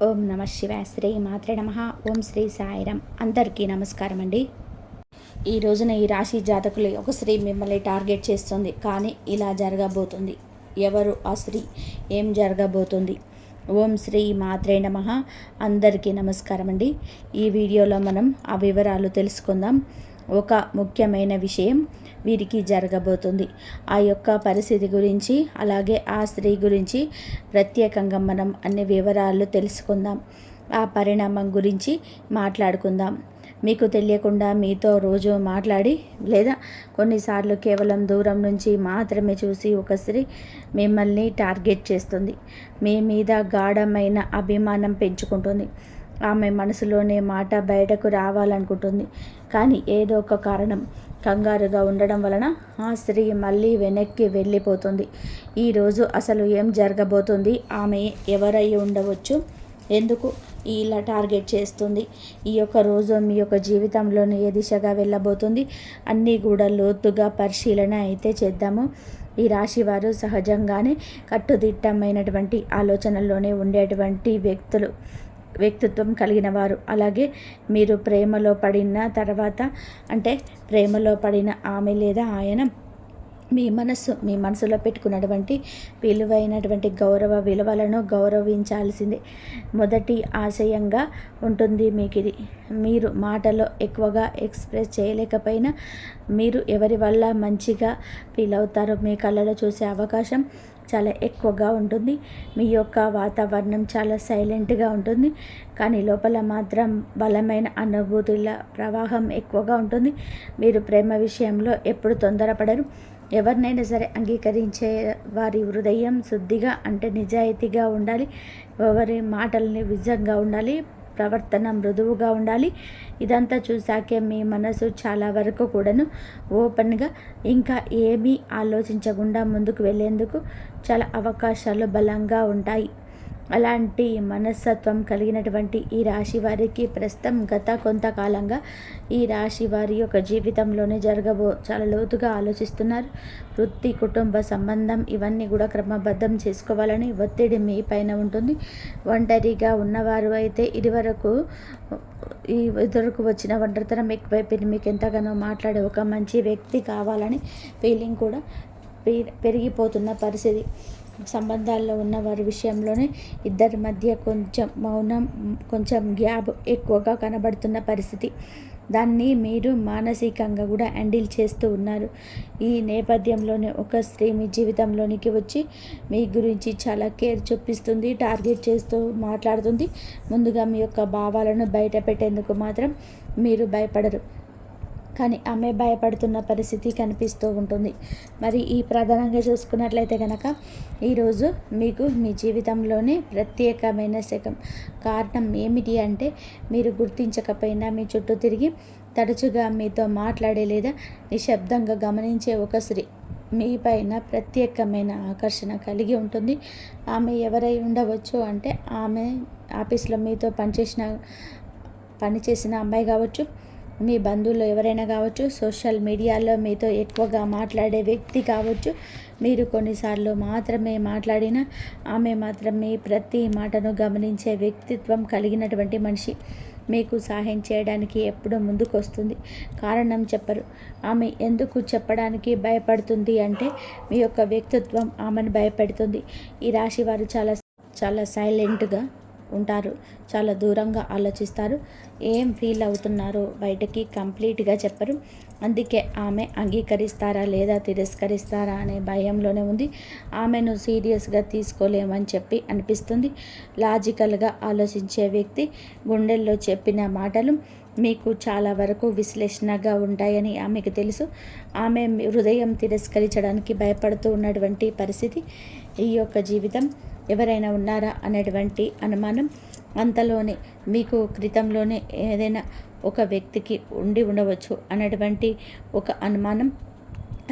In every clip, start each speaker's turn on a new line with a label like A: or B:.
A: ఓం నమ శివాయ. శ్రీ మాత్రే నమ. ఓం శ్రీ సాయిరాం. అందరికీ నమస్కారం అండి. ఈ రోజున ఈ రాశి జాతకులు ఒక స్త్రీ మిమ్మల్ని టార్గెట్ చేస్తుంది, కానీ ఇలా జరగబోతుంది. ఎవరు ఆ స్త్రీ? ఏం జరగబోతుంది? ఓం శ్రీ మాత్రే నమ. అందరికీ నమస్కారం అండి. ఈ వీడియోలో మనం ఆ వివరాలు తెలుసుకుందాం. ఒక ముఖ్యమైన విషయం వీరికి జరగబోతుంది. ఆ యొక్క పరిస్థితి గురించి, అలాగే ఆ స్త్రీ గురించి ప్రత్యేకంగా మనం అన్ని వివరాలు తెలుసుకుందాం. ఆ పరిణామం గురించి మాట్లాడుకుందాం. మీకు తెలియకుండా మీతో రోజు మాట్లాడి, లేదా కొన్నిసార్లు కేవలం దూరం నుంచి మాత్రమే చూసి ఒక స్త్రీ మిమ్మల్ని టార్గెట్ చేస్తుంది. మీ మీద గాఢమైన అభిమానం పెంచుకుంటుంది. ఆమె మనసులోనే మాట బయటకు రావాలనుకుంటుంది, కానీ ఏదో ఒక కారణం, కంగారుగా ఉండడం వలన ఆ స్త్రీ మళ్ళీ వెనక్కి వెళ్ళిపోతుంది. ఈరోజు అసలు ఏం జరగబోతుంది? ఆమె ఎవరై ఉండవచ్చు? ఎందుకు ఇలా టార్గెట్ చేస్తుంది? ఈ యొక్క రోజు మీ యొక్క జీవితంలోని ఏ దిశగా వెళ్ళబోతుంది అన్నీ కూడా లోతుగా పరిశీలన అయితే చేద్దాము. ఈ రాశి వారు సహజంగానే కట్టుదిట్టమైనటువంటి ఆలోచనల్లోనే ఉండేటువంటి వ్యక్తిత్వం కలిగిన వారు. అలాగే మీరు ప్రేమలో పడిన తర్వాత, అంటే ప్రేమలో పడిన ఆమె లేదా ఆయన మీ మనసులో పెట్టుకున్నటువంటి విలువైనటువంటి గౌరవ విలువలను గౌరవించాల్సిందే మొదటి ఆశయంగా ఉంటుంది మీకు ఇది. మీరు మాటలో ఎక్కువగా ఎక్స్ప్రెస్ చేయలేకపోయినా మీరు ఎవరి వల్ల మంచిగా ఫీల్ అవుతారో మీ కళ్ళలో చూసే అవకాశం చాలా ఎక్కువగా ఉంటుంది. మీ యొక్క వాతావరణం చాలా సైలెంట్గా ఉంటుంది, కానీ లోపల మాత్రం బలమైన అనుభూతుల ప్రవాహం ఎక్కువగా ఉంటుంది. మీరు ప్రేమ విషయంలో ఎప్పుడు తొందరపడరు. ఎవరినైనా సరే అంగీకరించే వారి హృదయం శుద్ధిగా, అంటే నిజాయితీగా ఉండాలి. ఎవరి మాటల్ని నిజంగా ఉండాలి, ప్రవర్తన మృదువుగా ఉండాలి. ఇదంతా చూసాకే మీ మనసు చాలా వరకు కూడాను ఓపెన్గా, ఇంకా ఏమీ ఆలోచించకుండా ముందుకు వెళ్ళేందుకు చాలా అవకాశాలు బలంగా ఉంటాయి. అలాంటి మనస్తత్వం కలిగినటువంటి ఈ రాశి వారికి ప్రస్తుతం గత కొంతకాలంగా ఈ రాశి వారి యొక్క జీవితంలోనే చాలా లోతుగా ఆలోచిస్తున్నారు. వృత్తి, కుటుంబ సంబంధం ఇవన్నీ కూడా క్రమబద్ధం చేసుకోవాలని ఒత్తిడి మీ పైన ఉంటుంది. ఒంటరిగా ఉన్నవారు అయితే ఇదివరకు వచ్చిన ఒంటరితనం ఎక్కువైపోయింది. మీకు ఎంతగానో మాట్లాడే ఒక మంచి వ్యక్తి కావాలని ఫీలింగ్ కూడా పెరిగిపోతున్న పరిస్థితి. సంబంధాల్లో ఉన్న వారి విషయంలోనే ఇద్దరి మధ్య కొంచెం మౌనం, కొంచెం గ్యాప్ ఎక్కువగా కనబడుతున్న పరిస్థితి. దాన్ని మీరు మానసికంగా కూడా హ్యాండిల్ చేస్తూ ఉన్నారు. ఈ నేపథ్యంలోనే ఒక స్త్రీ మీ జీవితంలోనికి వచ్చి మీ గురించి చాలా కేర్ చూపిస్తుంది, టార్గెట్ చేస్తూ మాట్లాడుతుంది. ముందుగా మీ యొక్క భావాలను బయట పెట్టేందుకు మాత్రం మీరు భయపడరు, కానీ ఆమె భయపడుతున్న పరిస్థితి కనిపిస్తూ ఉంటుంది. మరి ఈ ప్రధానంగా చూసుకున్నట్లయితే కనుక ఈరోజు మీకు మీ జీవితంలోనే ప్రత్యేకమైన శకం. కారణం ఏమిటి అంటే, మీరు గుర్తించకపోయినా మీ చుట్టూ తిరిగి తరచుగా మీతో మాట్లాడే లేదా నిశ్శబ్దంగా గమనించే ఒక స్త్రీ మీ పైన ప్రత్యేకమైన ఆకర్షణ కలిగి ఉంటుంది. ఆమె ఎవరై ఉండవచ్చు అంటే, ఆమె ఆఫీస్లో మీతో పనిచేసిన అమ్మాయి కావచ్చు, మీ బంధువులు ఎవరైనా కావచ్చు, సోషల్ మీడియాలో మీతో ఎక్కువగా మాట్లాడే వ్యక్తి కావచ్చు. మీరు కొన్నిసార్లు మాత్రమే మాట్లాడినా ఆమె మాత్రం మీ ప్రతి మాటను గమనించే వ్యక్తిత్వం కలిగినటువంటి మనిషి. మీకు సహాయం చేయడానికి ఎప్పుడూ ముందుకు వస్తుంది, కారణం చెప్పరు. ఆమె ఎందుకు చెప్పడానికి భయపడుతుంది అంటే, మీ యొక్క వ్యక్తిత్వం ఆమెను భయపెడుతుంది. ఈ రాశి వారు చాలా చాలా సైలెంట్గా ఉంటారు, చాలా దూరంగా ఆలోచిస్తారు. ఏం ఫీల్ అవుతున్నారో బయటకి కంప్లీట్గా చెప్పరు. అందుకే ఆమె అంగీకరిస్తారా లేదా తిరస్కరిస్తారా అనే భయంలోనే ఉంది. ఆమెను సీరియస్గా తీసుకోలేమని చెప్పి అనిపిస్తుంది. లాజికల్గా ఆలోచించే వ్యక్తి గుండెల్లో చెప్పిన మాటలు మీకు చాలా వరకు విశ్లేషణగా ఉంటాయని ఆమెకు తెలుసు. ఆమె హృదయం తిరస్కరించడానికి భయపడుతూ ఉన్నటువంటి పరిస్థితి. ఈ యొక్క జీవితం ఎవరైనా ఉన్నారా అనేటువంటి అనుమానం అంతలోనే మీకు క్రితంలోనే ఏదైనా ఒక వ్యక్తికి ఉండవచ్చు అనేటువంటి ఒక అనుమానం.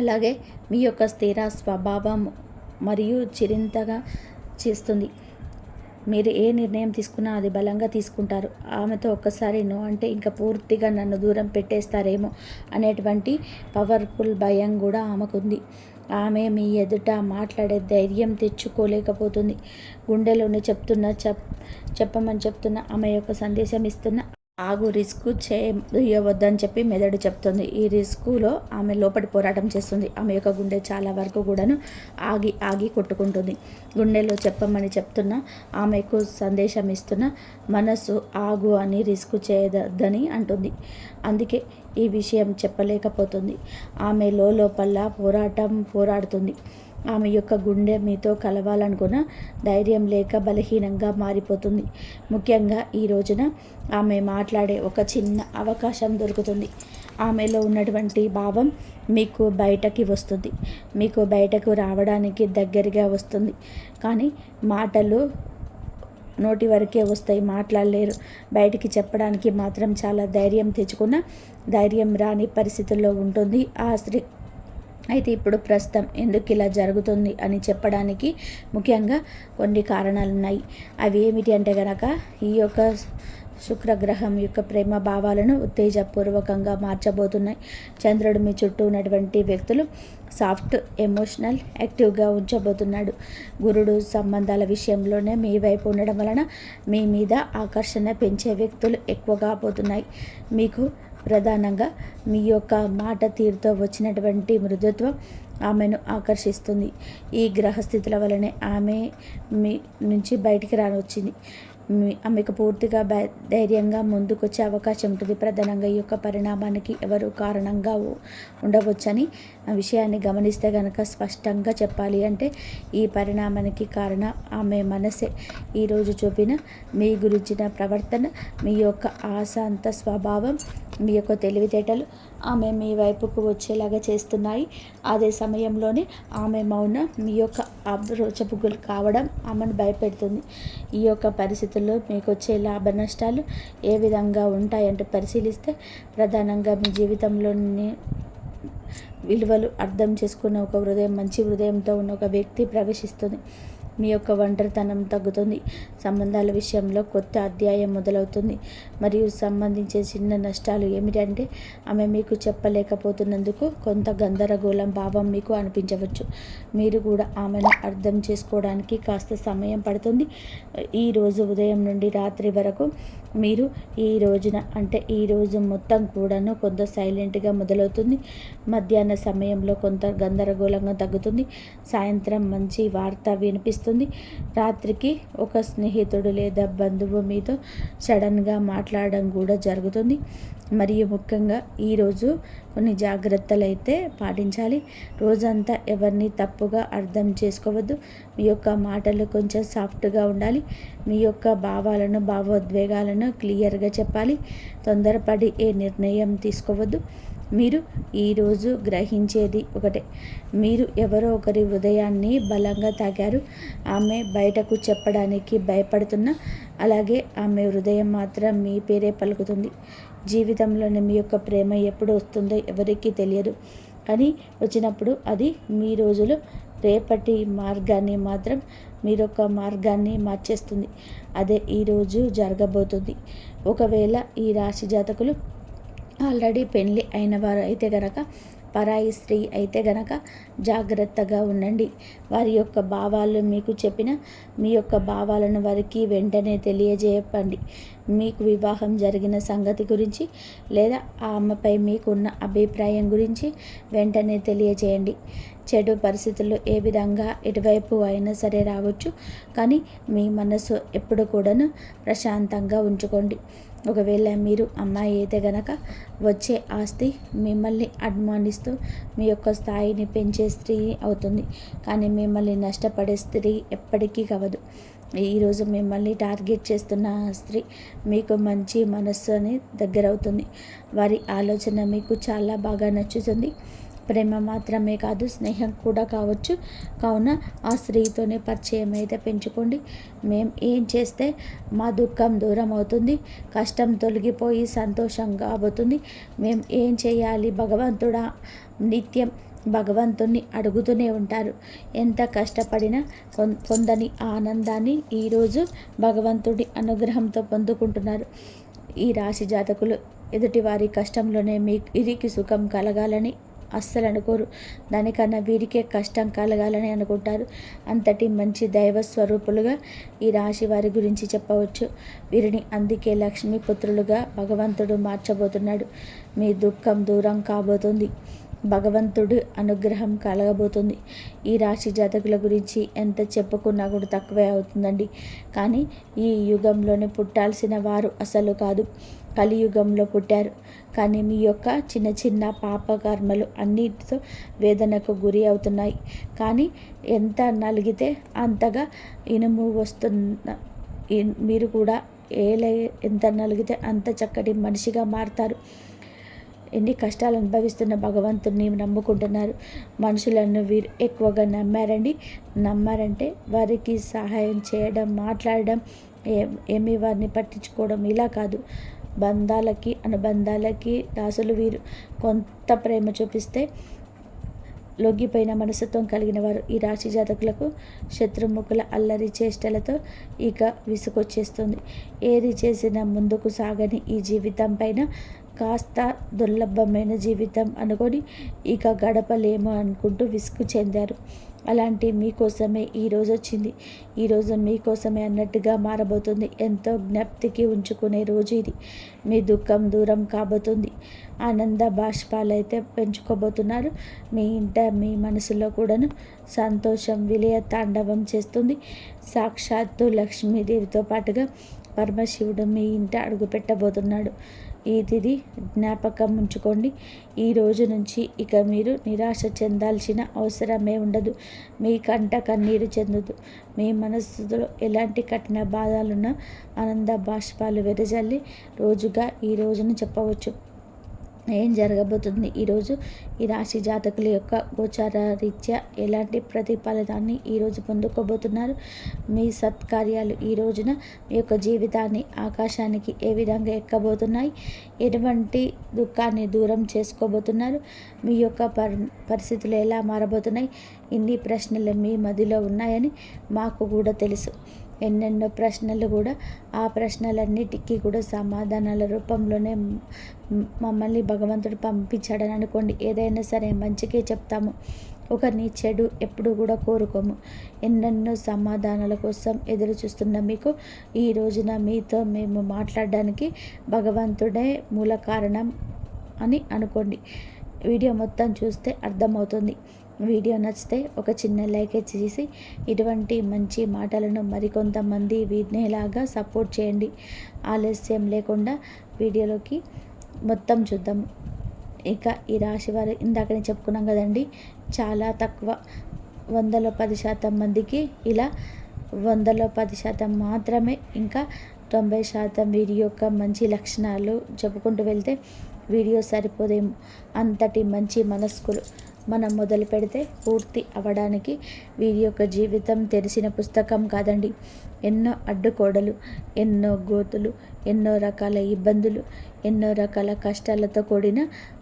A: అలాగే మీ యొక్క స్థిర స్వభావం మరియు చిరింతగా చేస్తుంది. మీరు ఏ నిర్ణయం తీసుకున్నా అది బలంగా తీసుకుంటారు. ఆమెతో ఒక్కసారి నో అంటే ఇంకా పూర్తిగా నన్ను దూరం పెట్టేస్తారేమో అనేటువంటి పవర్ఫుల్ భయం కూడా ఆమెకుంది. ఆమె మీ ఎదుట మాట్లాడే ధైర్యం తెచ్చుకోలేకపోతుంది. గుండెలోనే చెప్పమని చెప్తున్న ఆమె యొక్క సందేశం ఇస్తున్న ఆగు, రిస్క్ చేయవద్దని చెప్పి మెదడు చెప్తుంది. ఈ రిస్కులో ఆమె లోపలి పోరాటం చేస్తుంది. ఆమె యొక్క గుండె చాలా వరకు కూడాను ఆగి ఆగి కొట్టుకుంటుంది. గుండెలో చెప్పమని చెప్తున్న ఆమెకు సందేశం ఇస్తున్న మనసు ఆగు అని రిస్క్ చేయదని అంటుంది. అందుకే ఈ విషయం చెప్పలేకపోతుంది. ఆమె లోపల పోరాడుతుంది. ఆమె యొక్క గుండె మీతో కలవాలనుకున్న ధైర్యం లేక బలహీనంగా మారిపోతుంది. ముఖ్యంగా ఈ రోజున ఆమె మాట్లాడే ఒక చిన్న అవకాశం దొరుకుతుంది. ఆమెలో ఉన్నటువంటి భావం మీకు బయటకి వస్తుంది. మీకు బయటకు రావడానికి దగ్గరగా వస్తుంది. కానీ మాటలు నోటి వరకే వస్తాయి, మాట్లాడలేరు. బయటికి చెప్పడానికి మాత్రం చాలా ధైర్యం తెచ్చుకున్న ధైర్యం రాని పరిస్థితుల్లో ఉంటుంది ఆ స్త్రీ. అయితే ఇప్పుడు ప్రస్తుతం ఎందుకు ఇలా జరుగుతుంది అని చెప్పడానికి ముఖ్యంగా కొన్ని కారణాలు ఉన్నాయి. అవి ఏమిటి అంటే గనక ఈ యొక్క శుక్రగ్రహం యొక్క ప్రేమ భావాలను ఉత్తేజపూర్వకంగా మార్చబోతున్నాయి. చంద్రుడు మీ చుట్టూ ఉన్నటువంటి వ్యక్తులు సాఫ్ట్, ఎమోషనల్, యాక్టివ్గా ఉంచబోతున్నాడు. గురుడు సంబంధాల విషయంలోనే మీ వైపు ఉండడం వలన మీ మీద ఆకర్షణ పెంచే వ్యక్తులు ఎక్కువగా పోతున్నాయి. మీకు ప్రధానంగా మీ యొక్క మాట తీరుతో వచ్చినటువంటి మృదుత్వం ఆమెను ఆకర్షిస్తుంది. ఈ గ్రహస్థితుల వలనే ఆమె మీ నుంచి బయటికి రానొచ్చింది. ఆమెకు పూర్తిగా ధైర్యంగా ముందుకొచ్చే అవకాశం ఉంటుంది. ప్రధానంగా ఈ యొక్క పరిణామానికి ఎవరు కారణంగా ఉండవచ్చని ఆ విషయాన్ని గమనిస్తే కనుక స్పష్టంగా చెప్పాలి అంటే ఈ పరిణామానికి కారణం ఆమె మనసే. ఈరోజు చూపిన మీ గురించిన ప్రవర్తన, మీ యొక్క ఆశాంత స్వభావం, మీ యొక్క తెలివితేటలు ఆమె మీ వైపుకు వచ్చేలాగా చేస్తున్నాయి. అదే సమయంలోనే ఆమె మౌనం మీ యొక్క అబ్రోచబుల్ కావడం ఆమెను భయపెడుతుంది. ఈ యొక్క పరిస్థితుల్లో మీకు వచ్చే లాభ నష్టాలు ఏ విధంగా ఉంటాయంటే పరిశీలిస్తే ప్రధానంగా మీ జీవితంలోని విలువలు అర్థం చేసుకున్న ఒక హృదయం, మంచి హృదయంతో ఉన్న ఒక వ్యక్తి ప్రవేశిస్తుంది. మీ యొక్క ఒంటరితనం తగ్గుతుంది. సంబంధాల విషయంలో కొత్త అధ్యాయం మొదలవుతుంది. మరియు సంబంధించే చిన్న నష్టాలు ఏమిటంటే ఆమె మీకు చెప్పలేకపోతున్నందుకు కొంత గందరగోళం భావం మీకు అనిపించవచ్చు. మీరు కూడా ఆమెను అర్థం చేసుకోవడానికి కాస్త సమయం పడుతుంది. ఈరోజు ఉదయం నుండి రాత్రి వరకు మీరు ఈ రోజున అంటే ఈరోజు మొత్తం కూడాను కొంత సైలెంట్గా మొదలవుతుంది. మధ్యాహ్న సమయంలో కొంత గందరగోళంగా తగ్గుతుంది. సాయంత్రం మంచి వార్త వినిపిస్తుంది. రాత్రికి ఒక స్నేహితుడు లేదా బంధువు మీతో సడన్గా మాట్లాడడం కూడా జరుగుతుంది. మరియు ముఖ్యంగా ఈరోజు కొన్ని జాగ్రత్తలు అయితే పాటించాలి. రోజంతా ఎవరిని తప్పుగా అర్థం చేసుకోవద్దు. మీ యొక్క మాటలు కొంచెం సాఫ్ట్గా ఉండాలి. మీ యొక్క భావాలను, భావోద్వేగాలను క్లియర్గా చెప్పాలి. తొందరపడి ఏ నిర్ణయం తీసుకోవద్దు. మీరు ఈరోజు గ్రహించేది ఒకటే, మీరు ఎవరో ఒకరి హృదయాన్ని బలంగా తాకారు. ఆమె బయటకు చెప్పడానికి భయపడుతున్నా అలాగే ఆమె హృదయం మాత్రం మీ పేరే పలుకుతుంది. జీవితంలోని మీ యొక్క ప్రేమ ఎప్పుడు వస్తుందో ఎవరికీ తెలియదు. కానీ వచ్చినప్పుడు అది మీ రోజులు రేపటి మార్గాన్ని మాత్రం మీరొక మార్గాన్ని మార్చేస్తుంది. అదే ఈరోజు జరగబోతుంది. ఒకవేళ ఈ రాశి జాతకులు ఆల్రెడీ పెళ్ళి అయిన వారు అయితే గనక, పరాయి స్త్రీ అయితే గనక జాగ్రత్తగా ఉండండి. వారి యొక్క భావాలు మీకు చెప్పిన మీ యొక్క భావాలను వారికి వెంటనే తెలియజేయండి. మీకు వివాహం జరిగిన సంగతి గురించి లేదా ఆమెపై మీకున్న అభిప్రాయం గురించి వెంటనే తెలియజేయండి. చెడు పరిస్థితుల్లో ఏ విధంగా ఎటువైపు అయినా సరే రావచ్చు, కానీ మీ మనసు ఎప్పుడు కూడాను ప్రశాంతంగా ఉంచుకోండి. ఒకవేళ మీరు అమ్మాయి అయితే గనక వచ్చే ఆస్తి మిమ్మల్ని అభిమానిస్తూ మీ యొక్క స్థాయిని పెంచే స్త్రీ అవుతుంది. కానీ మిమ్మల్ని నష్టపడే స్త్రీ ఎప్పటికీ కావదు. ఈరోజు మిమ్మల్ని టార్గెట్ చేస్తున్న స్త్రీ మీకు మంచి మనస్సుని దగ్గరవుతుంది. వారి ఆలోచన మీకు చాలా బాగా నచ్చుతుంది. ప్రేమ మాత్రమే కాదు, స్నేహం కూడా కావచ్చు. కావున ఆ స్త్రీతోనే పరిచయం అయితే పెంచుకోండి. మేము ఏం చేస్తే మా దుఃఖం దూరం అవుతుంది, కష్టం తొలగిపోయి సంతోషంగా అవుతుంది, మేము ఏం చేయాలి భగవంతుడా, నిత్యం భగవంతుణ్ణి అడుగుతూనే ఉంటారు. ఎంత కష్టపడినా పొందని ఆనందాన్ని ఈరోజు భగవంతుడి అనుగ్రహంతో పొందుకుంటున్నారు. ఈ రాశి జాతకులు ఎదుటివారి కష్టంలోనే మీ ఇరికి సుఖం కలగాలని అస్సలు అనుకోరు. దానికన్నా వీరికే కష్టం కలగాలని అనుకుంటారు. అంతటి మంచి దైవ స్వరూపులుగా ఈ రాశి వారి గురించి చెప్పవచ్చు. వీరిని అందుకే లక్ష్మీపుత్రులుగా భగవంతుడు మార్చబోతున్నాడు. మీ దుఃఖం దూరం కాబోతుంది. భగవంతుడి అనుగ్రహం కలగబోతుంది. ఈ రాశి జాతకుల గురించి ఎంత చెప్పుకున్నా కూడా తక్కువే అవుతుందండి. కానీ ఈ యుగంలోనే పుట్టాల్సిన వారు అసలు కాదు, కలియుగంలో పుట్టారు. కానీ మీ యొక్క చిన్న చిన్న పాపకర్మలు అన్నిటితో వేదనకు గురి అవుతున్నాయి. కానీ ఎంత నలిగితే అంతగా ఇనుము వస్తున్న మీరు కూడా ఎంత నలిగితే అంత చక్కటి మనిషిగా మారుతారు. ఎన్ని కష్టాలు అనుభవిస్తున్న భగవంతుడిని నమ్ముకుంటున్నారు. మనుషులను వీరు ఎక్కువగా నమ్మారంటే వారికి సహాయం చేయడం, మాట్లాడడం, ఏమీ వారిని పట్టించుకోవడం ఇలా కాదు. బంధాలకి అనుబంధాలకి దాసులు వీరు. కొంత ప్రేమ చూపిస్తే లొంగిపోయిన మనసుత్వం కలిగిన వారు. ఈ రాశి జాతకులకు శత్రుముఖుల అల్లరి చేష్టలతో ఇక విసుగొచ్చేస్తుంది. ఏది చేసినా ముందుకు సాగని ఈ జీవితం పైన కాస్త దుర్లభమైన జీవితం అనుకొని ఇక గడపలేమో అనుకుంటూ విసుగు చెందారు. అలాంటి మీకోసమే ఈరోజు వచ్చింది. ఈరోజు మీకోసమే అన్నట్టుగా మారబోతుంది. ఎంతో జ్ఞప్తికి ఉంచుకునే రోజు ఇది. మీ దుఃఖం దూరం కాబోతుంది. ఆనంద బాష్పాలైతే పెంచుకోబోతున్నారు. మీ ఇంట మీ మనసులో కూడాను సంతోషం విలయ తాండవం చేస్తుంది. సాక్షాత్తు లక్ష్మీదేవితో పాటుగా పరమశివుడు మీ ఇంట అడుగు పెట్టబోతున్నాడు. ఇది జ్ఞాపకం ఉంచుకోండి. ఈ రోజు నుంచి ఇక మీరు నిరాశ చెందాల్సిన అవసరమే ఉండదు. మీ కంట కన్నీరు చెందదు. మీ మనస్సులో ఎలాంటి కఠిన బాధలున్నా ఆనంద బాష్పాలు వెదజల్లి రోజుగా ఈ రోజును చెప్పవచ్చు. ఏం జరగబోతుంది ఈరోజు ఈ రాశి జాతకుల యొక్క గోచార రీత్యా ఎలాంటి ప్రతిఫలాన్ని ఈరోజు పొందుకోబోతున్నారు? మీ సత్కార్యాలు ఈ రోజున మీ యొక్క జీవితాన్ని ఆకాశానికి ఏ విధంగా ఎక్కబోతున్నాయి? ఎటువంటి దుఃఖాన్ని దూరం చేసుకోబోతున్నారు? మీ యొక్క పరిస్థితులు ఎలా మారబోతున్నాయి? ఇన్ని ప్రశ్నలు మీ మదిలో ఉన్నాయని మాకు కూడా తెలుసు. ఎన్నెన్నో ప్రశ్నలు కూడా ఆ ప్రశ్నలన్నిటికీ కూడా సమాధానాల రూపంలోనే మమ్మల్ని భగవంతుడు పంపించాడని అనుకోండి. ఏదైనా సరే మంచికే చెప్తాము. ఒకరిని చెడు ఎప్పుడు కూడా కోరుకోము. ఎన్నెన్నో సమాధానాల కోసం ఎదురు చూస్తున్న మీకు ఈ రోజున మీతో మేము మాట్లాడడానికి భగవంతుడే మూల కారణం అని అనుకోండి. వీడియో మొత్తం చూస్తే అర్థమవుతుంది. వీడియో నచ్చితే ఒక చిన్న లైక్ చేసి ఇటువంటి మంచి మాటలను మరికొంతమంది వినేలాగా సపోర్ట్ చేయండి. ఆలస్యం లేకుండా వీడియోలోకి మొత్తం చూద్దాము. ఇక ఈ రాశి వారు ఇందాకనే చెప్పుకున్నాం కదండి, చాలా తక్కువ 100లో 10% మందికి ఇలా 100లో 10% మాత్రమే. ఇంకా 90% వీరి యొక్క మంచి లక్షణాలు చెప్పుకుంటూ వెళ్తే వీడియో సరిపోదేమో. అంతటి మంచి మనస్కులు. మనం మొదలు పెడితే పూర్తి అవ్వడానికి వీరి యొక్క జీవితం తెరిచిన పుస్తకం కాదండి. ఎన్నో అడ్డుకోడలు, ఎన్నో గోతులు, ఎన్నో రకాల ఇబ్బందులు, ఎన్నో రకాల కష్టాలతో కూడిన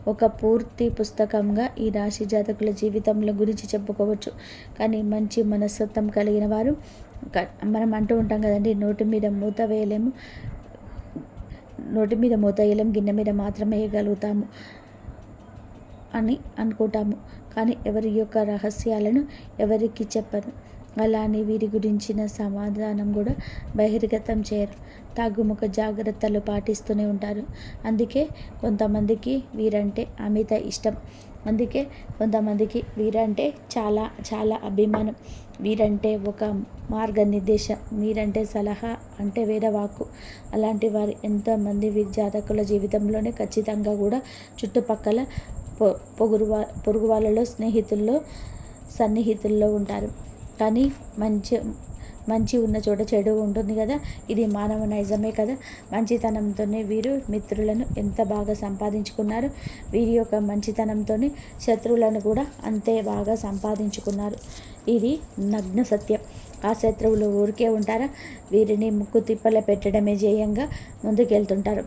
A: ఒక పూర్తి పుస్తకంగా ఈ రాశి జాతకుల జీవితంలో గురించి చెప్పుకోవచ్చు. కానీ మంచి మనస్తత్వం కలిగిన వారు, మనం అంటూ ఉంటాం కదండి, నోటి మీద మూత వేయలేము, గిన్నె మీద మాత్రమే వేయగలుగుతాము అని అనుకుంటాము. కానీ ఎవరి యొక్క రహస్యాలను ఎవరికి చెప్పరు. అలానే వీరి గురించిన సమాధానం కూడా బహిర్గతం చేయరు. తాగుముఖ జాగ్రత్తలు పాటిస్తూనే ఉంటారు. అందుకే కొంతమందికి వీరంటే అమిత ఇష్టం. అందుకే కొంతమందికి వీరంటే చాలా చాలా అభిమానం. వీరంటే ఒక మార్గనిర్దేశం, వీరంటే సలహా అంటే వేరే వాక్కు. అలాంటి వారు ఎంతోమంది వీరి జాతకుల జీవితంలోనే ఖచ్చితంగా కూడా చుట్టుపక్కల పొరుగు వాళ్ళలో, స్నేహితుల్లో, సన్నిహితుల్లో ఉంటారు. కానీ మంచి ఉన్న చోట చెడు ఉంటుంది కదా. ఇది మానవ నైజమే కదా. మంచితనంతోనే వీరు మిత్రులను ఎంత బాగా సంపాదించుకున్నారు. వీరి యొక్క మంచితనంతోనే శత్రువులను కూడా అంతే బాగా సంపాదించుకున్నారు. ఇది నగ్న సత్యం. ఆ శత్రువులు ఊరికే ఉంటారా? వీరిని ముక్కు తిప్పల పెట్టడమే జేయంగా ముందుకెళ్తుంటారు.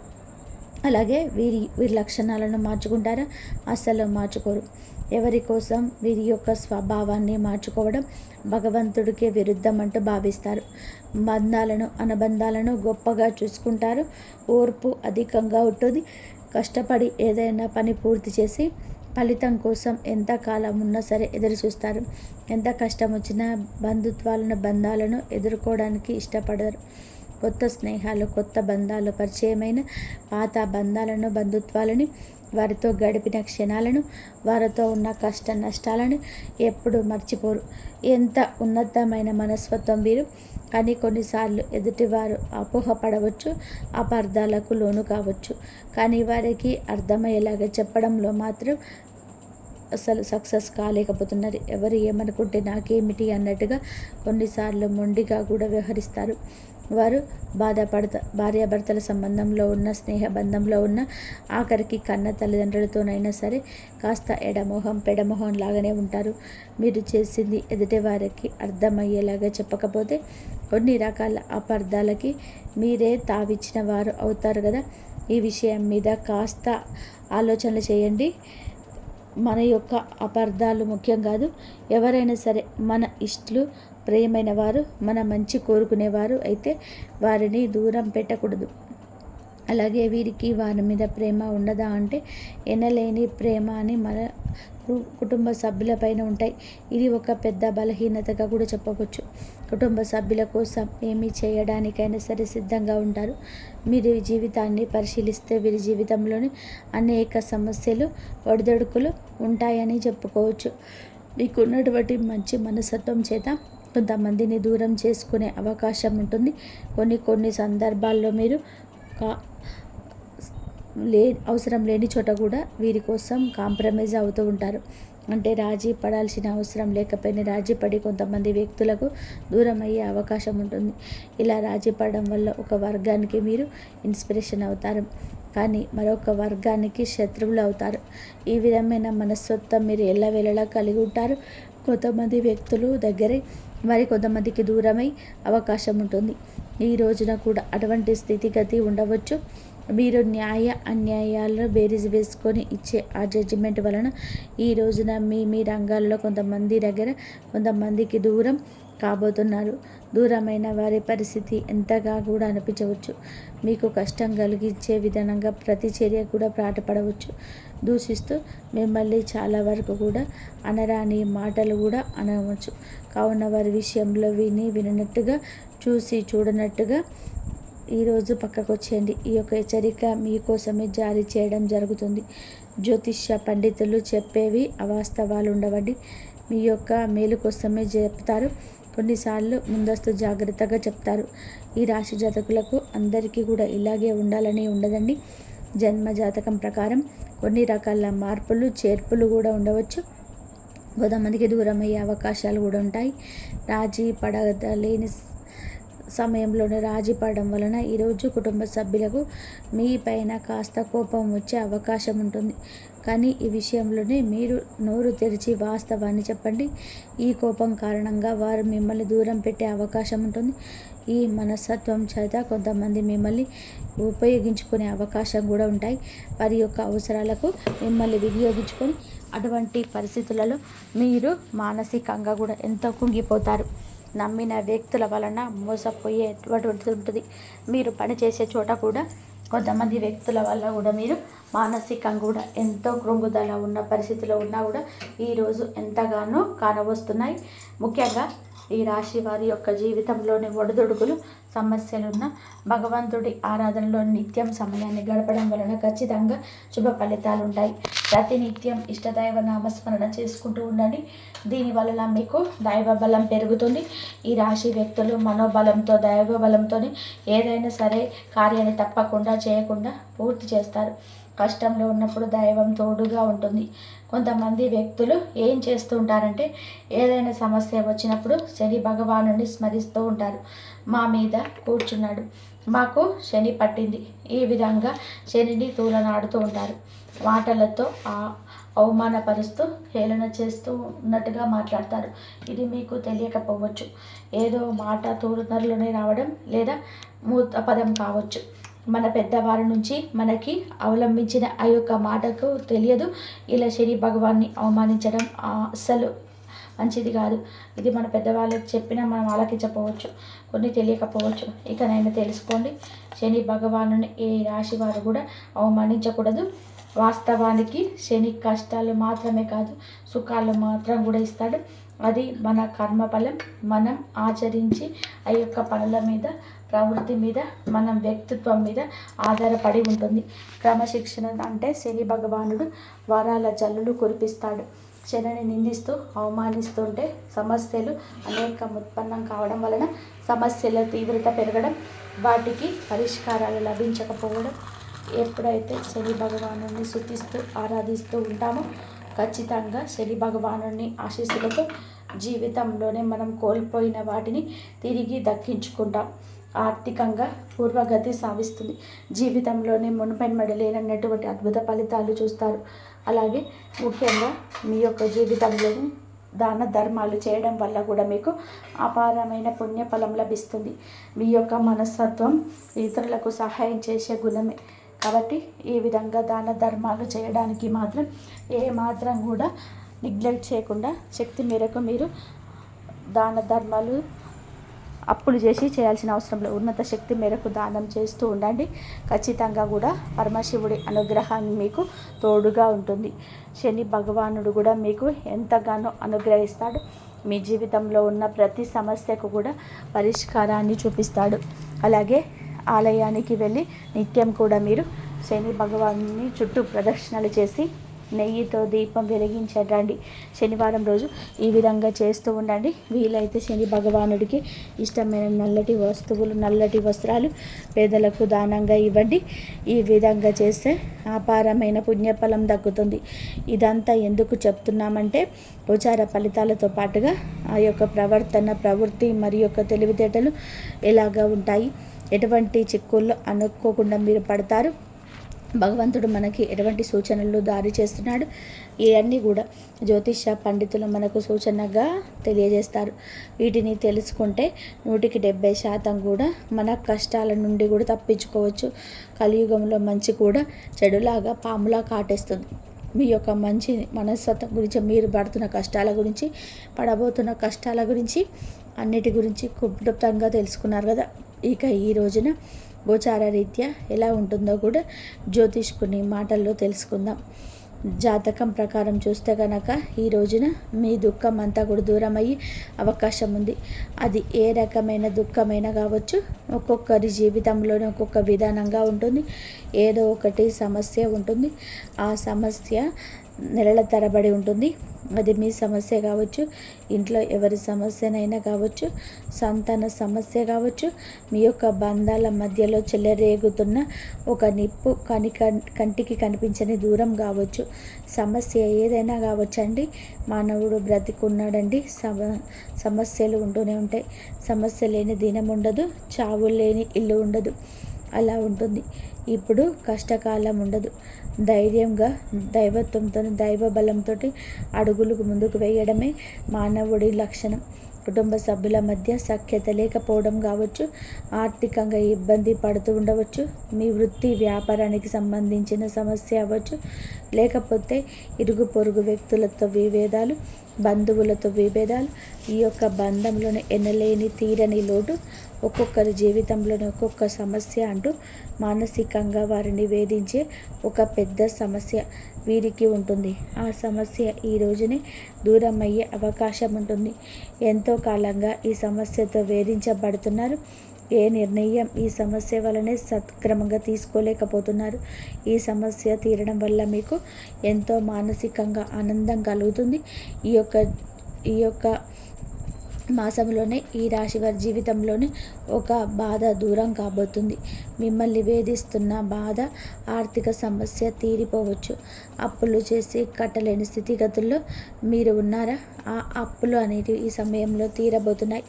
A: అలాగే వీరి లక్షణాలను మార్చుకుంటారా? అస్సలు మార్చుకోరు. ఎవరి కోసం వీరి యొక్క స్వభావాన్ని మార్చుకోవడం భగవంతుడికే విరుద్ధం అంటూ భావిస్తారు. బంధాలను, అనుబంధాలను గొప్పగా చూసుకుంటారు. ఓర్పు అధికంగా ఉంటుంది. కష్టపడి ఏదైనా పని పూర్తి చేసి ఫలితం కోసం ఎంత కాలం ఉన్నా సరే ఎదురు చూస్తారు. ఎంత కష్టం వచ్చినా బంధుత్వాలను బంధాలను ఎదుర్కోవడానికి ఇష్టపడరు. కొత్త స్నేహాలు కొత్త బంధాలు పరిచయమైన పాత బంధాలను బంధుత్వాలని వారితో గడిపిన క్షణాలను వారితో ఉన్న కష్ట నష్టాలను ఎప్పుడు మర్చిపోరు. ఎంత ఉన్నతమైన మనస్తత్వం వీరు. కానీ కొన్నిసార్లు ఎదుటివారు అపోహపడవచ్చు, అపార్థాలకు లోను కావచ్చు. కానీ వారికి అర్థమయ్యేలాగా చెప్పడంలో మాత్రం అసలు సక్సెస్ కాలేకపోతున్నారు. ఎవరు ఏమనుకుంటే నాకేమిటి అన్నట్టుగా కొన్నిసార్లు మొండిగా కూడా వ్యవహరిస్తారు. వారు భార్యాభర్తల సంబంధంలో ఉన్న స్నేహ బంధంలో ఉన్న ఆఖరికి కన్న తల్లిదండ్రులతోనైనా సరే కాస్త ఎడమోహం పెడమోహం లాగానే ఉంటారు. మీరు చేసింది ఎదుటి వారికి అర్థమయ్యేలాగా చెప్పకపోతే కొన్ని రకాల అపార్థాలకి మీరే తావిచ్చిన వారు అవుతారు కదా. ఈ విషయం మీద కాస్త ఆలోచనలు చేయండి. మన యొక్క అపార్థాలు ముఖ్యం కాదు. ఎవరైనా సరే మన ఇష్టలు ప్రియమైన వారు మన మంచి కోరుకునేవారు అయితే వారిని దూరం పెట్టకూడదు. అలాగే వీరికి వారి మీద ప్రేమ ఉండదా అంటే ఎనలేని ప్రేమ అని మన కుటుంబ సభ్యులపైన ఉంటాయి. ఇది ఒక పెద్ద బలహీనతగా కూడా చెప్పవచ్చు. కుటుంబ సభ్యుల కోసం ఏమి చేయడానికైనా సరే సిద్ధంగా ఉంటారు. మీరు జీవితాన్ని పరిశీలిస్తే వీరి జీవితంలోని అనేక సమస్యలు ఒడిదొడుకులు ఉంటాయని చెప్పుకోవచ్చు. మీకున్నటువంటి మంచి మనస్తత్వం చేత కొంతమందిని దూరం చేసుకునే అవకాశం ఉంటుంది. కొన్ని సందర్భాల్లో మీరు అవసరం లేని చోట కూడా వీరి కోసం కాంప్రమైజ్ అవుతూ ఉంటారు. అంటే రాజీ పడాల్సిన అవసరం లేకపోయినా రాజీ పడి కొంతమంది వ్యక్తులకు దూరం అయ్యే అవకాశం ఉంటుంది. ఇలా రాజీ పడడం వల్ల ఒక వర్గానికి మీరు ఇన్స్పిరేషన్ అవుతారు, కానీ మరొక వర్గానికి శత్రువులు అవుతారు. ఈ విధమైన మనస్తత్వం మీరు ఎల్లవేళలా కలిగి ఉంటారు. కొంతమంది వ్యక్తులు దగ్గరే మరి కొంతమందికి దూరమై అవకాశం ఉంటుంది. ఈ రోజున కూడా అటువంటి స్థితిగతి ఉండవచ్చు. మీరు న్యాయ అన్యాయాలను బేరీజు వేసుకొని ఇచ్చే ఆ జడ్జిమెంట్ వలన ఈ రోజున మీ రంగాల్లో కొంతమంది దగ్గర కొంతమందికి దూరం కాబోతున్నారు. దూరమైన వారి పరిస్థితి ఎంతగా కూడా అనిపించవచ్చు. మీకు కష్టం కలిగించే విధంగా ప్రతి చర్య కూడా పాటుపడవచ్చు. దూషిస్తూ మిమ్మల్ని చాలా వరకు కూడా అనరాని మాటలు కూడా అనవచ్చు. కావున వారి విషయంలో వినట్టుగా చూసి చూడనట్టుగా ఈరోజు పక్కకు వచ్చేయండి. ఈ యొక్క హెచ్చరిక మీకోసమే జారీ చేయడం జరుగుతుంది. జ్యోతిష్య పండితులు చెప్పేవి అవాస్తవాలు ఉండవండి. మీ యొక్క మేలు కోసమే చెప్తారు. కొన్నిసార్లు ముందస్తు జాగ్రత్తగా చెప్తారు. ఈ రాశి జాతకులకు అందరికీ కూడా ఇలాగే ఉండాలని ఉండదండి. జన్మ జాతకం ప్రకారం కొన్ని రకాల మార్పులు చేర్పులు కూడా ఉండవచ్చు. కొంతమందికి దూరం అయ్యే అవకాశాలు కూడా ఉంటాయి. రాజీ పడలేని సమయంలోనే రాజీ పడడం వలన ఈరోజు కుటుంబ సభ్యులకు మీ పైన కాస్త కోపం వచ్చే అవకాశం ఉంటుంది. కానీ ఈ విషయంలోనే మీరు నోరు తెరిచి వాస్తవాన్ని చెప్పండి. ఈ కోపం కారణంగా వారు మిమ్మల్ని దూరం పెట్టే అవకాశం ఉంటుంది. ఈ మనస్తత్వం చేత కొంతమంది మిమ్మల్ని ఉపయోగించుకునే అవకాశం కూడా ఉంటాయి. వారి యొక్క అవసరాలకు మిమ్మల్ని వినియోగించుకొని అటువంటి పరిస్థితులలో మీరు మానసికంగా కూడా ఎంతో కుంగిపోతారు. నమ్మిన వ్యక్తుల వలన మోసపోయేటువంటి ఉంటుంది. మీరు పనిచేసే చోట కూడా కొంతమంది వ్యక్తుల వల్ల కూడా మీరు మానసికంగా కూడా ఎంతో కృంగుదల ఉన్న పరిస్థితిలో ఉన్నా కూడా ఈరోజు ఎంతగానో కానవస్తున్నాయి. ముఖ్యంగా ఈ రాశి వారి యొక్క జీవితంలోని ఒడిదుడుకులు సమస్యలున్న భగవంతుడి ఆరాధనలో నిత్యం సమయాన్ని గడపడం వలన ఖచ్చితంగా శుభ ఫలితాలు ఉంటాయి. ప్రతినిత్యం ఇష్టదైవ నామస్మరణ చేసుకుంటూ ఉండండి. దీనివలన మీకు దైవ బలం పెరుగుతుంది. ఈ రాశి వ్యక్తులు మనోబలంతో దైవ బలంతో ఏదైనా సరే కార్యాన్ని తప్పకుండా చేయకుండా పూర్తి చేస్తారు. కష్టంలో ఉన్నప్పుడు దైవం తోడుగా ఉంటుంది. కొంతమంది వ్యక్తులు ఏం చేస్తూ ఉంటారంటే ఏదైనా సమస్య వచ్చినప్పుడు శని భగవానుని స్మరిస్తూ ఉంటారు. మా మీద కూర్చున్నాడు, మాకు శని పట్టింది, ఈ విధంగా శనిని తూలనాడుతూ ఉంటారు. మాటలతో అవమానపరుస్తూ హేళన చేస్తూ ఉన్నట్టుగా మాట్లాడతారు. ఇది మీకు తెలియకపోవచ్చు. ఏదో మాట తూరునరులోనే రావడం లేదా మూత పదం కావచ్చు. మన పెద్దవారి నుంచి మనకి అవలంబించిన ఆ యొక్క మాటకు తెలియదు. ఇలా శని భగవాన్ని అవమానించడం అస్సలు మంచిది కాదు. ఇది మన పెద్దవాళ్ళకి చెప్పినా మనం వాళ్ళకి చెప్పవచ్చు, కొన్ని తెలియకపోవచ్చు. ఇకనైనా తెలుసుకోండి, శని భగవానుని ఏ రాశి వారు కూడా అవమానించకూడదు. వాస్తవానికి శని కష్టాలు మాత్రమే కాదు, సుఖాలు మాత్రం కూడా ఇస్తాడు. అది మన కర్మఫలం. మనం ఆచరించి ఆ యొక్క పనుల మీద, ప్రవృత్తి మీద, మనం వ్యక్తిత్వం మీద ఆధారపడి ఉంటుంది. క్రమశిక్షణ అంటే శని భగవానుడు వరాల జల్లులు కురిపిస్తాడు. శనిని నిందిస్తూ అవమానిస్తుంటే సమస్యలు అనేకం ఉత్పన్నం కావడం వలన సమస్యల తీవ్రత పెరగడం, వాటికి పరిష్కారాలు లభించకపోవడం. ఎప్పుడైతే శని భగవాను స్తుతిస్తూ ఆరాధిస్తూ ఉంటామో ఖచ్చితంగా శని భగవాను ఆశీస్సులతో జీవితంలోనే మనం కోల్పోయిన వాటిని తిరిగి దక్కించుకుంటాం. ఆర్థికంగా పూర్వగతి సాధిస్తుంది. జీవితంలోనే మునుపెన్నడూ లేనటువంటి అద్భుత ఫలితాలు చూస్తారు. అలాగే ముఖ్యంగా మీ యొక్క జీవితంలోని దాన ధర్మాలు చేయడం వల్ల కూడా మీకు అపారమైన పుణ్యఫలం లభిస్తుంది. మీ యొక్క మనస్తత్వం ఇతరులకు సహాయం చేసే గుణమే కాబట్టి ఈ విధంగా దాన ధర్మాలు చేయడానికి మాత్రం మాత్రం కూడా నెగ్లెక్ట్ చేయకుండా శక్తి మేరకు మీరు దాన ధర్మాలు అప్పులు చేసి చేయాల్సిన అవసరం లేదు. ఉన్నత శక్తి మేరకు దానం చేస్తూ ఉండండి. ఖచ్చితంగా కూడా పరమశివుడి అనుగ్రహాన్ని మీకు తోడుగా ఉంటుంది. శని భగవానుడు కూడా మీకు ఎంతగానో అనుగ్రహిస్తాడు. మీ జీవితంలో ఉన్న ప్రతి సమస్యకు కూడా పరిష్కారాన్ని చూపిస్తాడు. అలాగే ఆలయానికి వెళ్ళి నిత్యం కూడా మీరు శని భగవాన్ని చుట్టూ ప్రదక్షిణలు చేసి నెయ్యితో దీపం వెలిగించండి. శనివారం రోజు ఈ విధంగా చేస్తూ ఉండండి. వీలైతే శని భగవానుడికి ఇష్టమైన నల్లటి వస్తువులు, నల్లటి వస్త్రాలు పేదలకు దానంగా ఇవ్వండి. ఈ విధంగా చేస్తే అపారమైన పుణ్యఫలం దక్కుతుంది. ఇదంతా ఎందుకు చెప్తున్నామంటే గోచార ఫలితాలతో పాటుగా ఆ యొక్క ప్రవృత్తి మరి యొక్క తెలివితేటలు ఎలాగా ఉంటాయి, ఎటువంటి చిక్కుల్లో అనుకోకుండా మీరు పడతారు, భగవంతుడు మనకి ఎటువంటి సూచనలు దారి చేస్తున్నాడు, ఇవన్నీ కూడా జ్యోతిష పండితులు మనకు సూచనగా తెలియజేస్తారు. వీటిని తెలుసుకుంటే 170% కూడా మన కష్టాల నుండి కూడా తప్పించుకోవచ్చు. కలియుగంలో మంచి కూడా చెడులాగా పాములా కాటేస్తుంది. మీ యొక్క మంచి మనస్తత్వం గురించి, మీరు పడుతున్న కష్టాల గురించి, పడబోతున్న కష్టాల గురించి, అన్నిటి గురించి క్లుప్తంగా తెలుసుకున్నారు కదా. ఇక ఈ రోజున గోచార రీత్యా ఎలా ఉంటుందో కూడా జ్యోతిష్కుని మాటల్లో తెలుసుకుందాం. జాతకం ప్రకారం చూస్తే కనుక ఈ రోజున మీ దుఃఖం అంతా కూడా దూరం అయ్యే అవకాశం ఉంది. అది ఏ రకమైన దుఃఖమైనా కావచ్చు. ఒక్కొక్కరి జీవితంలోనే ఒక్కొక్క విధానంగా ఉంటుంది. ఏదో ఒకటి సమస్య ఉంటుంది. ఆ సమస్య నెలల తరబడి ఉంటుంది. అది మీ సమస్య కావచ్చు, ఇంట్లో ఎవరి సమస్యనైనా కావచ్చు, సంతాన సమస్య కావచ్చు, మీ యొక్క బంధాల మధ్యలో చెలరేగుతున్న ఒక నిప్పు కంటికి కనిపించని దూరం కావచ్చు. సమస్య ఏదైనా కావచ్చండి. మానవుడు బ్రతికున్నాడండి, సమస్యలు ఉంటూనే ఉంటాయి. సమస్య లేని దినం ఉండదు, చావు లేని ఇల్లు ఉండదు. అలా ఉంటుంది. ఇప్పుడు కష్టకాలం ఉండదు. ధైర్యంగా దైవత్వంతో, దైవ బలంతో అడుగులకు ముందుకు వేయడమే మానవుడి లక్షణం. కుటుంబ సభ్యుల మధ్య సఖ్యత లేకపోవడం కావచ్చు, ఆర్థికంగా ఇబ్బంది పడుతూ ఉండవచ్చు, మీ వృత్తి వ్యాపారానికి సంబంధించిన సమస్య అవ్వచ్చు, లేకపోతే ఇరుగు పొరుగు వ్యక్తులతో విభేదాలు, బంధువులతో విభేదాలు, ఈ యొక్క బంధంలోనే ఎనలేని తీరని లోటు, ఒక్కొక్కరి జీవితంలోనే ఒక్కొక్క సమస్య అంటూ మానసికంగా వారిని వేధించే ఒక పెద్ద సమస్య వీరికి ఉంటుంది. ఆ సమస్య ఈ రోజునే దూరం అయ్యే అవకాశం ఉంటుంది. ఎంతో కాలంగా ఈ సమస్యతో వేధించబడుతున్నారు. ఏ నిర్ణయం ఈ సమస్య వలనే సక్రమంగా తీసుకోలేకపోతున్నారు. ఈ సమస్య తీరడం వల్ల మీకు ఎంతో మానసికంగా ఆనందం కలుగుతుంది. ఈ యొక్క మాసంలోనే ఈ రాశి వారి జీవితంలోనే ఒక బాధ దూరం కాబోతుంది. మిమ్మల్ని వేధిస్తున్న బాధ, ఆర్థిక సమస్య తీరిపోవచ్చు. అప్పులు చేసి కట్టలేని స్థితిగతుల్లో మీరు ఉన్నారా? ఆ అప్పులు అనేటివి ఈ సమయంలో తీరబోతున్నాయి.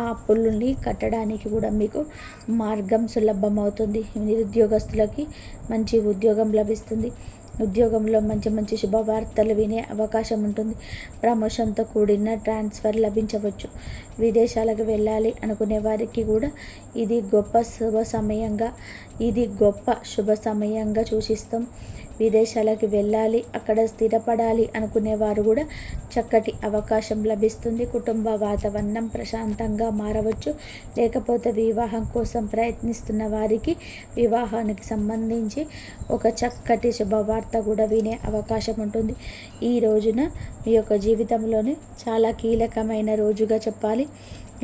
A: ఆ అప్పులని కట్టడానికి కూడా మీకు మార్గం సులభమవుతుంది. నిరుద్యోగస్తులకి మంచి ఉద్యోగం లభిస్తుంది. ఉద్యోగంలో మంచి మంచి శుభవార్తలు వినే అవకాశం ఉంటుంది. ప్రమోషన్తో కూడిన ట్రాన్స్ఫర్ లభించవచ్చు. విదేశాలకు వెళ్ళాలి అనుకునే వారికి కూడా ఇది గొప్ప శుభ సమయంగా సూచిస్తాం. విదేశాలకు వెళ్ళాలి, అక్కడ స్థిరపడాలి అనుకునేవారు కూడా చక్కటి అవకాశం లభిస్తుంది. కుటుంబ వాతావరణం ప్రశాంతంగా మారవచ్చు. లేకపోతే వివాహం కోసం ప్రయత్నిస్తున్న వారికి వివాహానికి సంబంధించి ఒక చక్కటి శుభవార్త కూడా వినే అవకాశం ఉంటుంది. ఈ రోజున మీ యొక్క జీవితంలోనే చాలా కీలకమైన రోజుగా చెప్పాలి.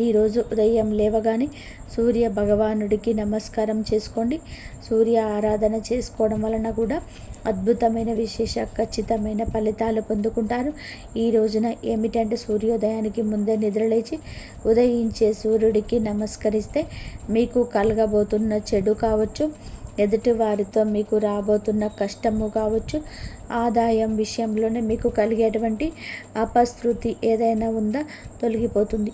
A: ఈరోజు ఉదయం లేవగానే సూర్య భగవానుడికి నమస్కారం చేసుకోండి. సూర్య ఆరాధన చేసుకోవడం వలన కూడా అద్భుతమైన విశేష ఖచ్చితమైన ఫలితాలు పొందుకుంటారు. ఈ రోజున ఏమిటంటే సూర్యోదయానికి ముందే నిద్రలేచి ఉదయించే సూర్యుడికి నమస్కరిస్తే మీకు కలగబోతున్న చెడు కావచ్చు, ఎదుటి వారితో మీకు రాబోతున్న కష్టము కావచ్చు, ఆదాయం విషయంలోనే మీకు కలిగేటువంటి అపశృతి ఏదైనా ఉందా తొలగిపోతుంది.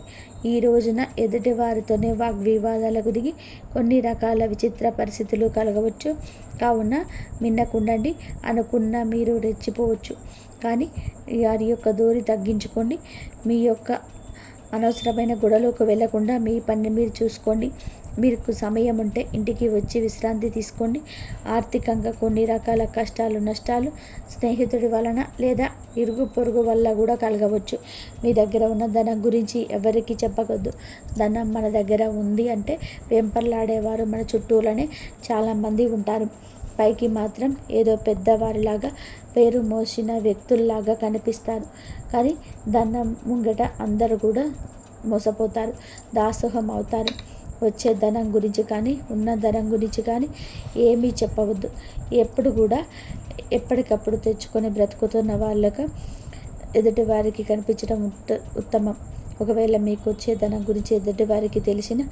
A: ఈ రోజున ఎదుటి వారితోనే వాగ్వివాదాలకు దిగి కొన్ని రకాల విచిత్ర పరిస్థితులు కలగవచ్చు. కావున మిన్నకుండండి. అనుకున్న మీరు రెచ్చిపోవచ్చు, కానీ వారి యొక్క దూరి తగ్గించుకోండి. మీ యొక్క అనవసరమైన గొడవలకు వెళ్లకుండా మీ పని మీరు చూసుకోండి. మీకు సమయం ఉంటే ఇంటికి వచ్చి విశ్రాంతి తీసుకోండి. ఆర్థికంగా కొన్ని రకాల కష్టాలు నష్టాలు స్నేహితుడి వలన లేదా ఇరుగు పొరుగు వల్ల కూడా కలగవచ్చు. మీ దగ్గర ఉన్న ధనం గురించి ఎవరికి చెప్పకూడదు. ధనం మన దగ్గర ఉంది అంటే వెంపర్లాడేవారు మన చుట్టూలోనే చాలామంది ఉంటారు. పైకి మాత్రం ఏదో పెద్దవారిలాగా పేరు మోసిన వ్యక్తుల్లాగా కనిపిస్తారు, కానీ ధనం ముంగట అందరూ కూడా మోసపోతారు, దాసోహం అవుతారు. వచ్చే ధనం గురించి కానీ ఉన్న ధనం గురించి కానీ ఏమీ చెప్పవద్దు. ఎప్పుడు కూడా ఎప్పటికప్పుడు తెచ్చుకొని బ్రతుకుతున్న వాళ్ళకు ఎదుటి వారికి కనిపించడం ఉత్తమం. ఒకవేళ మీకు వచ్చే ధనం గురించి ఎదుటి వారికి తెలిసిన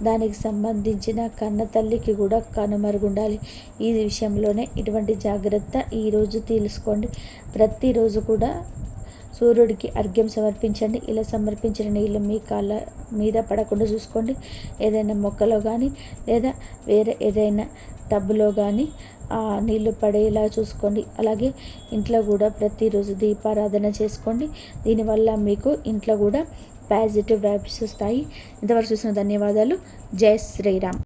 A: దానికి సంబంధించిన కన్న తల్లికి కూడా కనుమరుగుండాలి. ఈ విషయంలోనే ఇటువంటి జాగ్రత్త ఈరోజు తీసుకోండి. ప్రతిరోజు కూడా సూర్యుడికి అర్ఘ్యం సమర్పించండి. ఇలా సమర్పించిన నీళ్ళు మీ కాళ్ళ మీద పడకుండా చూసుకోండి. ఏదైనా మొక్కలో కానీ లేదా వేరే ఏదైనా టబ్బులో కానీ ఆ నీళ్లు పడేలా చూసుకోండి. అలాగే ఇంట్లో కూడా ప్రతిరోజు దీపారాధన చేసుకోండి. దీనివల్ల మీకు ఇంట్లో కూడా పాజిటివ్ వైబ్స్ వస్తాయి. ఇంతవరకు చూసిన ధన్యవాదాలు. జై శ్రీరామ్.